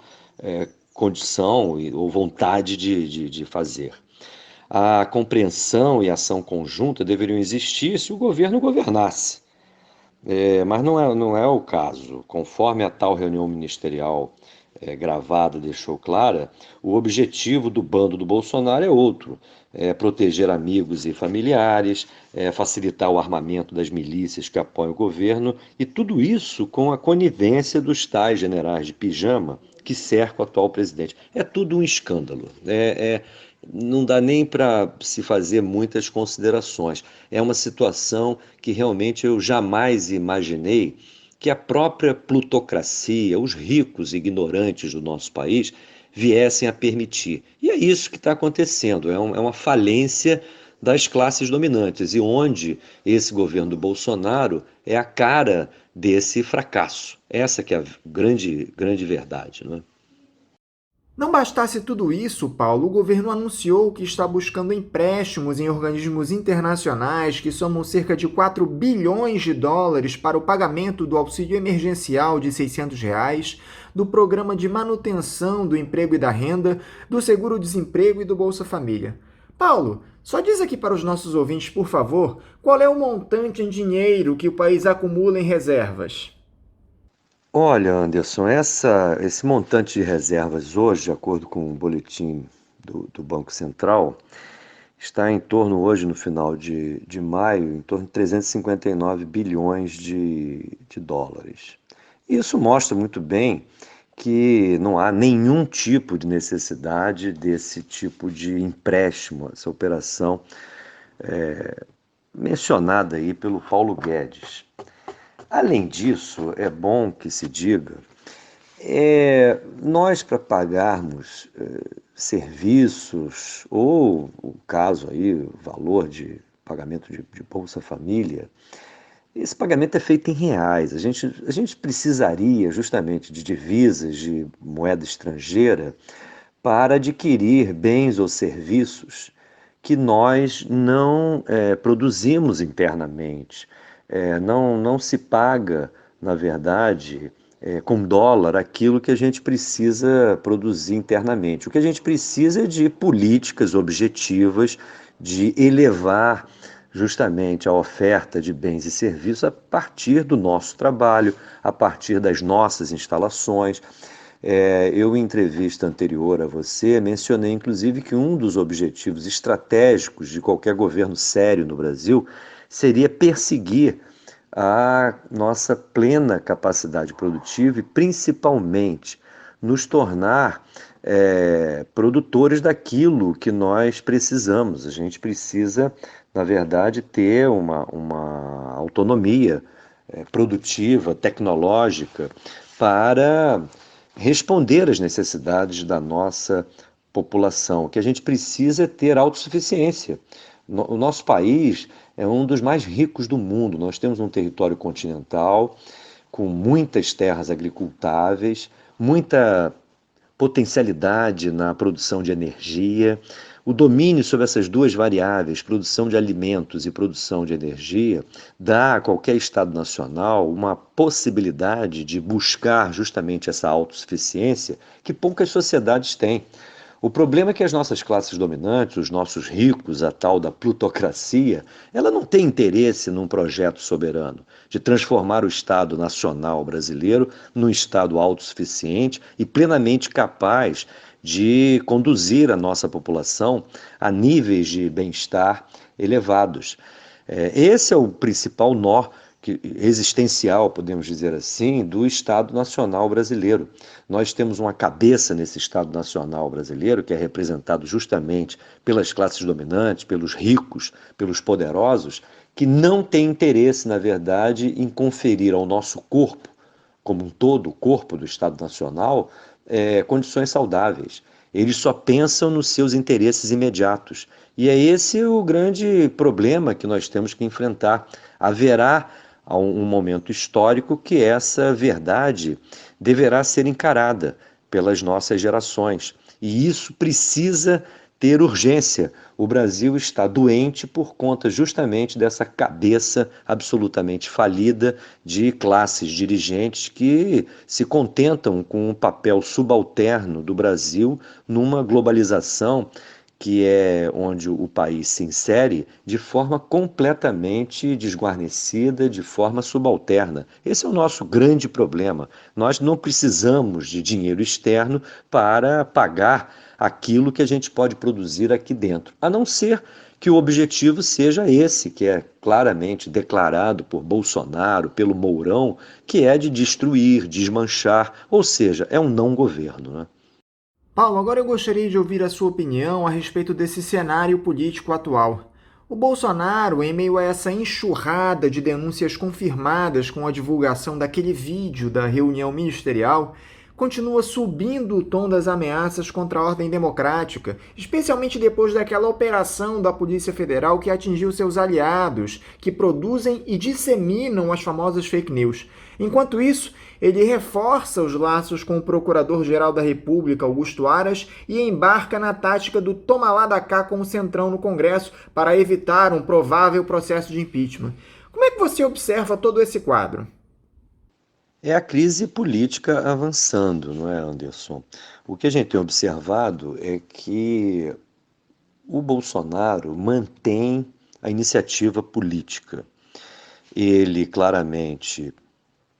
condição ou vontade de fazer. A compreensão e ação conjunta deveriam existir se o governo governasse, mas não é o caso. Conforme a tal reunião ministerial gravada deixou clara, o objetivo do bando do Bolsonaro é outro: proteger amigos e familiares, facilitar o armamento das milícias que apoiam o governo, e tudo isso com a conivência dos tais generais de pijama que cercam o atual presidente. É tudo um escândalo. Não dá nem para se fazer muitas considerações. É uma situação que realmente eu jamais imaginei que a própria plutocracia, os ricos ignorantes do nosso país, viessem a permitir. E é isso que está acontecendo, é uma falência das classes dominantes, e onde esse governo do Bolsonaro é a cara desse fracasso. Essa que é a grande verdade, não é? Não bastasse tudo isso, Paulo, o governo anunciou que está buscando empréstimos em organismos internacionais que somam cerca de 4 bilhões de dólares para o pagamento do auxílio emergencial de R$ 600, do programa de manutenção do emprego e da renda, do seguro-desemprego e do Bolsa Família. Paulo, só diz aqui para os nossos ouvintes, por favor, qual é o montante em dinheiro que o país acumula em reservas? Olha, Anderson, esse montante de reservas hoje, de acordo com o boletim do Banco Central, está em torno hoje, no final de maio, em torno de 359 bilhões de dólares. Isso mostra muito bem que não há nenhum tipo de necessidade desse tipo de empréstimo, essa operação mencionada aí pelo Paulo Guedes. Além disso, é bom que se diga, nós, para pagarmos serviços, ou o caso aí, o valor de pagamento de Bolsa Família, esse pagamento é feito em reais. A gente precisaria justamente de divisas, de moeda estrangeira, para adquirir bens ou serviços que nós não produzimos internamente. Não se paga, na verdade, com dólar aquilo que a gente precisa produzir internamente. O que a gente precisa é de políticas objetivas de elevar justamente a oferta de bens e serviços a partir do nosso trabalho, a partir das nossas instalações. Eu, em entrevista anterior a você, mencionei inclusive que um dos objetivos estratégicos de qualquer governo sério no Brasil seria perseguir a nossa plena capacidade produtiva e, principalmente, nos tornar produtores daquilo que nós precisamos. A gente precisa, na verdade, ter uma autonomia produtiva, tecnológica, para responder às necessidades da nossa população. O que a gente precisa é ter autossuficiência. O nosso país é um dos mais ricos do mundo. Nós temos um território continental com muitas terras agricultáveis, muita potencialidade na produção de energia. O domínio sobre essas duas variáveis, produção de alimentos e produção de energia, dá a qualquer Estado nacional uma possibilidade de buscar justamente essa autossuficiência que poucas sociedades têm. O problema é que as nossas classes dominantes, os nossos ricos, a tal da plutocracia, ela não tem interesse num projeto soberano, de transformar o Estado nacional brasileiro num Estado autossuficiente e plenamente capaz de conduzir a nossa população a níveis de bem-estar elevados. Esse é o principal nó existencial, podemos dizer assim, do Estado Nacional brasileiro. Nós temos uma cabeça nesse Estado Nacional brasileiro, que é representado justamente pelas classes dominantes, pelos ricos, pelos poderosos, que não tem interesse, na verdade, em conferir ao nosso corpo, como um todo, o corpo do Estado Nacional, condições saudáveis. Eles só pensam nos seus interesses imediatos. E é esse o grande problema que nós temos que enfrentar. Haverá um momento histórico que essa verdade deverá ser encarada pelas nossas gerações. E isso precisa ter urgência. O Brasil está doente por conta justamente dessa cabeça absolutamente falida de classes dirigentes que se contentam com um papel subalterno do Brasil numa globalização que é onde o país se insere, de forma completamente desguarnecida, de forma subalterna. Esse é o nosso grande problema. Nós não precisamos de dinheiro externo para pagar aquilo que a gente pode produzir aqui dentro, a não ser que o objetivo seja esse, que é claramente declarado por Bolsonaro, pelo Mourão, que é de destruir, desmanchar, ou seja, é um não governo, né? Paulo, agora eu gostaria de ouvir a sua opinião a respeito desse cenário político atual. O Bolsonaro, em meio a essa enxurrada de denúncias confirmadas com a divulgação daquele vídeo da reunião ministerial, continua subindo o tom das ameaças contra a ordem democrática, especialmente depois daquela operação da Polícia Federal que atingiu seus aliados, que produzem e disseminam as famosas fake news. Enquanto isso, ele reforça os laços com o Procurador-Geral da República, Augusto Aras, e embarca na tática do toma lá da cá com o Centrão no Congresso para evitar um provável processo de impeachment. Como é que você observa todo esse quadro? É a crise política avançando, não é, Anderson? O que a gente tem observado é que o Bolsonaro mantém a iniciativa política. Ele claramente,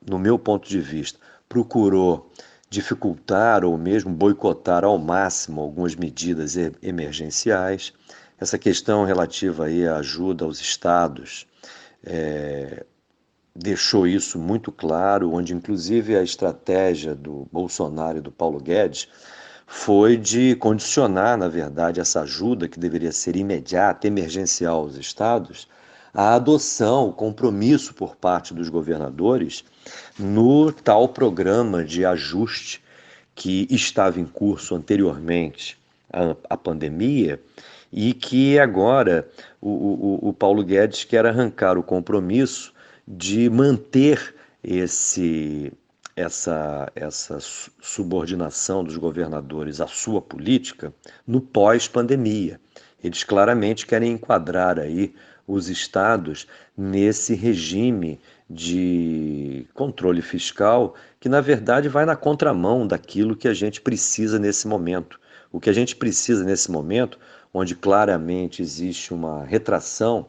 no meu ponto de vista, procurou dificultar ou mesmo boicotar ao máximo algumas medidas emergenciais. Essa questão relativa aí à ajuda aos estados deixou isso muito claro, onde inclusive a estratégia do Bolsonaro e do Paulo Guedes foi de condicionar, na verdade, essa ajuda que deveria ser imediata, emergencial aos estados, a adoção, o compromisso por parte dos governadores no tal programa de ajuste que estava em curso anteriormente à pandemia e que agora o Paulo Guedes quer arrancar o compromisso de manter essa subordinação dos governadores à sua política no pós-pandemia. Eles claramente querem enquadrar aí os estados nesse regime de controle fiscal que, na verdade, vai na contramão daquilo que a gente precisa nesse momento. O que a gente precisa nesse momento, onde claramente existe uma retração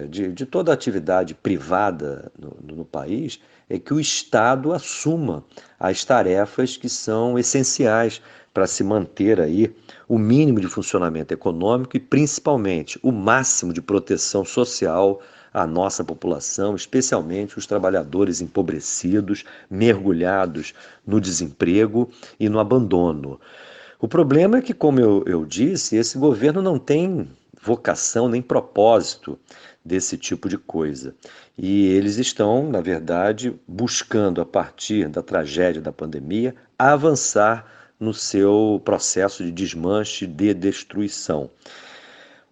de toda a atividade privada no país, é que o Estado assuma as tarefas que são essenciais para se manter aí o mínimo de funcionamento econômico e, principalmente, o máximo de proteção social à nossa população, especialmente os trabalhadores empobrecidos, mergulhados no desemprego e no abandono. O problema é que, como eu disse, esse governo não tem vocação nem propósito desse tipo de coisa. E eles estão, na verdade, buscando, a partir da tragédia da pandemia, avançar no seu processo de desmanche e de destruição.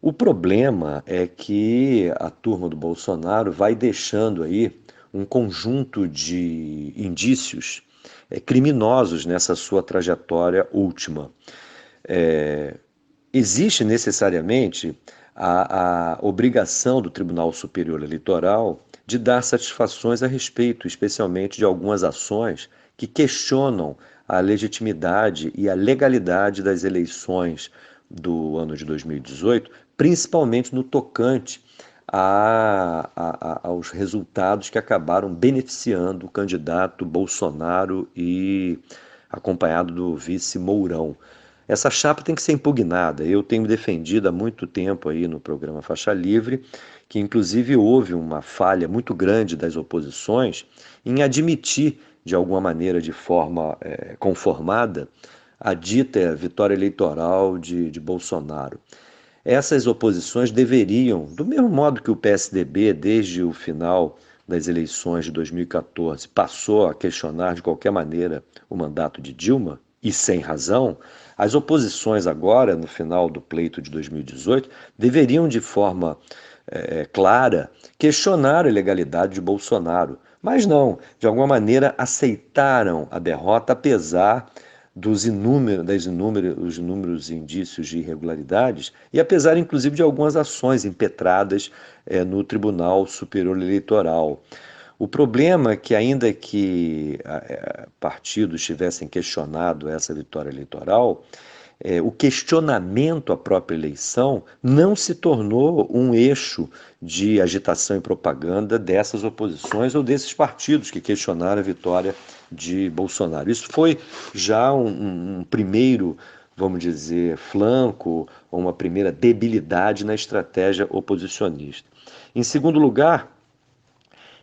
O problema é que a turma do Bolsonaro vai deixando aí um conjunto de indícios criminosos nessa sua trajetória última. Existe necessariamente a obrigação do Tribunal Superior Eleitoral de dar satisfações a respeito, especialmente de algumas ações que questionam a legitimidade e a legalidade das eleições do ano de 2018, principalmente no tocante aos resultados que acabaram beneficiando o candidato Bolsonaro e acompanhado do vice Mourão. Essa chapa tem que ser impugnada. Eu tenho defendido há muito tempo aí no programa Faixa Livre que inclusive houve uma falha muito grande das oposições em admitir de alguma maneira, de forma conformada, a dita vitória eleitoral de Bolsonaro. Essas oposições deveriam, do mesmo modo que o PSDB, desde o final das eleições de 2014, passou a questionar de qualquer maneira o mandato de Dilma, e sem razão, as oposições agora, no final do pleito de 2018, deveriam, de forma clara, questionar a ilegalidade de Bolsonaro. Mas não, de alguma maneira aceitaram a derrota, apesar dos inúmeros indícios de irregularidades e apesar, inclusive, de algumas ações impetradas no Tribunal Superior Eleitoral. O problema é que, ainda que partidos tivessem questionado essa vitória eleitoral, o questionamento à própria eleição não se tornou um eixo de agitação e propaganda dessas oposições ou desses partidos que questionaram a vitória de Bolsonaro. Isso foi já um primeiro, vamos dizer, flanco, ou uma primeira debilidade na estratégia oposicionista. Em segundo lugar,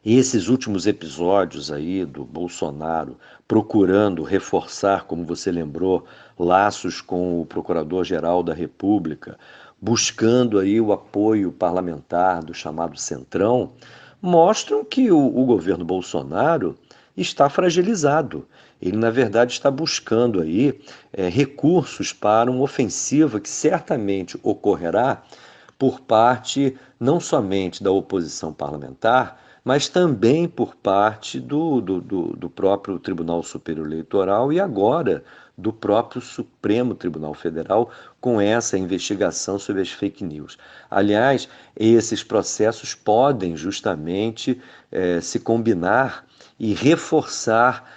esses últimos episódios aí do Bolsonaro procurando reforçar, como você lembrou, laços com o Procurador-Geral da República, buscando aí o apoio parlamentar do chamado Centrão, mostram que o governo Bolsonaro está fragilizado. Ele, na verdade, está buscando aí recursos para uma ofensiva que certamente ocorrerá por parte não somente da oposição parlamentar, mas também por parte do próprio Tribunal Superior Eleitoral e agora do próprio Supremo Tribunal Federal com essa investigação sobre as fake news. Aliás, esses processos podem justamente se combinar e reforçar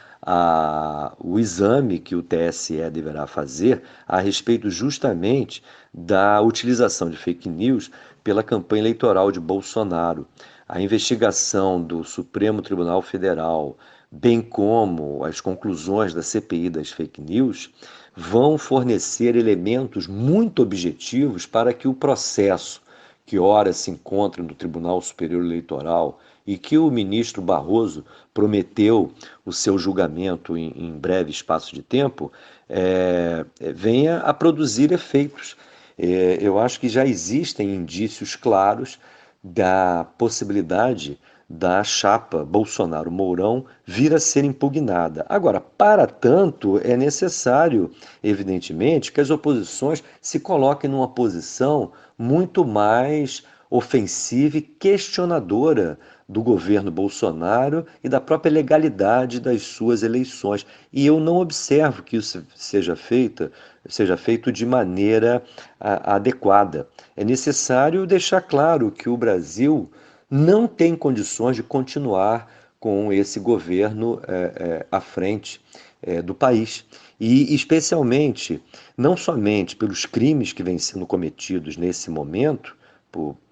o exame que o TSE deverá fazer a respeito justamente da utilização de fake news pela campanha eleitoral de Bolsonaro. A investigação do Supremo Tribunal Federal, bem como as conclusões da CPI das fake news, vão fornecer elementos muito objetivos para que o processo que ora se encontra no Tribunal Superior Eleitoral e que o ministro Barroso prometeu o seu julgamento em breve espaço de tempo, venha a produzir efeitos. Eu acho que já existem indícios claros da possibilidade da chapa Bolsonaro-Mourão vir a ser impugnada. Agora, para tanto, é necessário, evidentemente, que as oposições se coloquem numa posição muito mais ofensiva e questionadora do governo Bolsonaro e da própria legalidade das suas eleições. E eu não observo que isso seja feito de maneira adequada. É necessário deixar claro que o Brasil não tem condições de continuar com esse governo à frente do país. E, especialmente, não somente pelos crimes que vêm sendo cometidos nesse momento,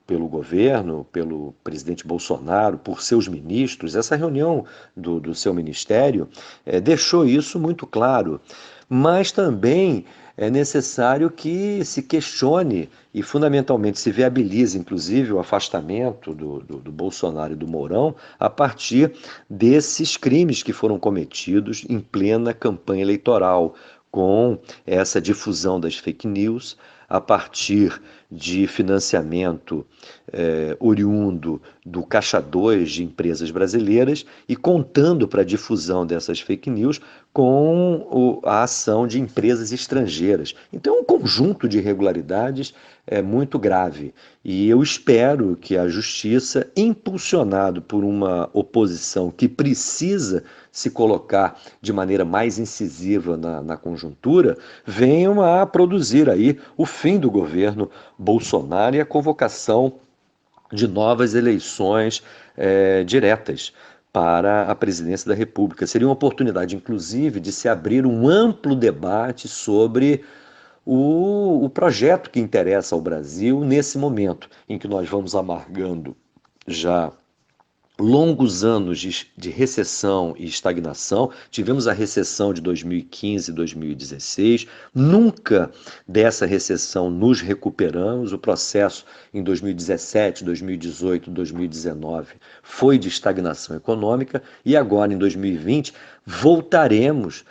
pelo governo, pelo presidente Bolsonaro, por seus ministros, essa reunião do seu ministério deixou isso muito claro, mas também é necessário que se questione e fundamentalmente se viabilize, inclusive, o afastamento do Bolsonaro e do Mourão a partir desses crimes que foram cometidos em plena campanha eleitoral, com essa difusão das fake news, a partir de financiamento oriundo do Caixa 2 de empresas brasileiras e contando para a difusão dessas fake news com a ação de empresas estrangeiras. Então, é um conjunto de irregularidades muito grave. E eu espero que a Justiça, impulsionado por uma oposição que precisa se colocar de maneira mais incisiva na conjuntura, venham a produzir aí o fim do governo Bolsonaro e a convocação de novas eleições diretas para a presidência da República. Seria uma oportunidade, inclusive, de se abrir um amplo debate sobre o projeto que interessa ao Brasil nesse momento em que nós vamos amargando já longos anos de recessão e estagnação. Tivemos a recessão de 2015 e 2016, nunca dessa recessão nos recuperamos. O processo em 2017, 2018, 2019 foi de estagnação econômica e agora em 2020 voltaremos,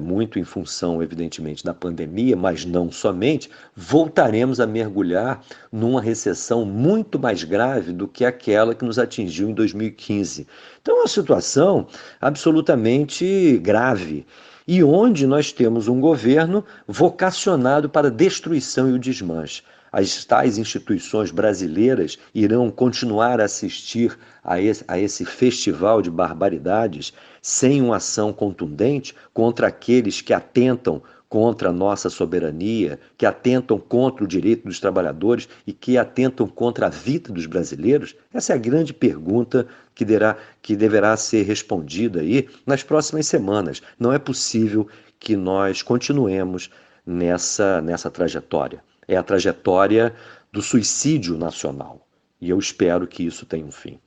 muito em função, evidentemente, da pandemia, mas não somente, voltaremos a mergulhar numa recessão muito mais grave do que aquela que nos atingiu em 2015. Então, é uma situação absolutamente grave e onde nós temos um governo vocacionado para a destruição e o desmanche. As tais instituições brasileiras irão continuar a assistir a esse festival de barbaridades sem uma ação contundente contra aqueles que atentam contra a nossa soberania, que atentam contra o direito dos trabalhadores e que atentam contra a vida dos brasileiros? Essa é a grande pergunta que deverá ser respondida aí nas próximas semanas. Não é possível que nós continuemos nessa trajetória. É a trajetória do suicídio nacional. E eu espero que isso tenha um fim.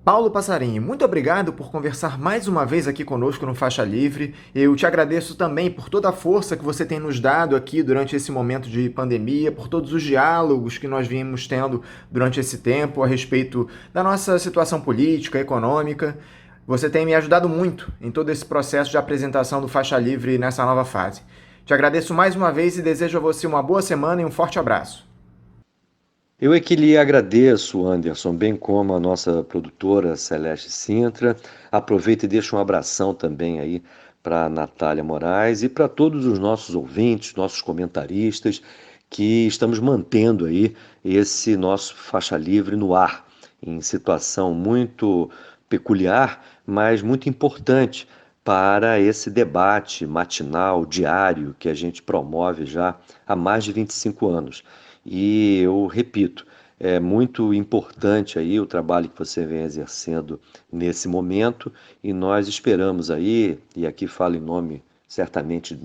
Paulo Passarinho, muito obrigado por conversar mais uma vez aqui conosco no Faixa Livre. Eu te agradeço também por toda a força que você tem nos dado aqui durante esse momento de pandemia, por todos os diálogos que nós vimos tendo durante esse tempo a respeito da nossa situação política, econômica. Você tem me ajudado muito em todo esse processo de apresentação do Faixa Livre nessa nova fase. Te agradeço mais uma vez e desejo a você uma boa semana e um forte abraço. Eu é que lhe agradeço, Anderson, bem como a nossa produtora Celeste Sintra. Aproveito e deixo um abração também aí para a Natália Moraes e para todos os nossos ouvintes, nossos comentaristas, que estamos mantendo aí esse nosso Faixa Livre no ar, em situação muito peculiar, mas muito importante para esse debate matinal, diário, que a gente promove já há mais de 25 anos. E eu repito, é muito importante aí o trabalho que você vem exercendo nesse momento e nós esperamos aí, e aqui falo em nome certamente de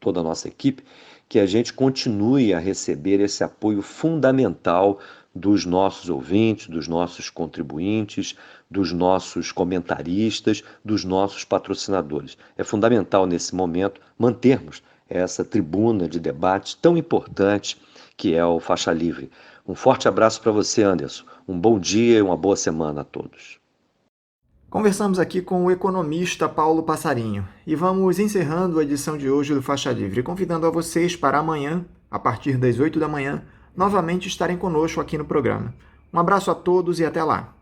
toda a nossa equipe, que a gente continue a receber esse apoio fundamental dos nossos ouvintes, dos nossos contribuintes, dos nossos comentaristas, dos nossos patrocinadores. É fundamental nesse momento mantermos essa tribuna de debate tão importante que é o Faixa Livre. Um forte abraço para você, Anderson. Um bom dia e uma boa semana a todos. Conversamos aqui com o economista Paulo Passarinho e vamos encerrando a edição de hoje do Faixa Livre, convidando a vocês para amanhã, a partir das 8 da manhã, novamente estarem conosco aqui no programa. Um abraço a todos e até lá!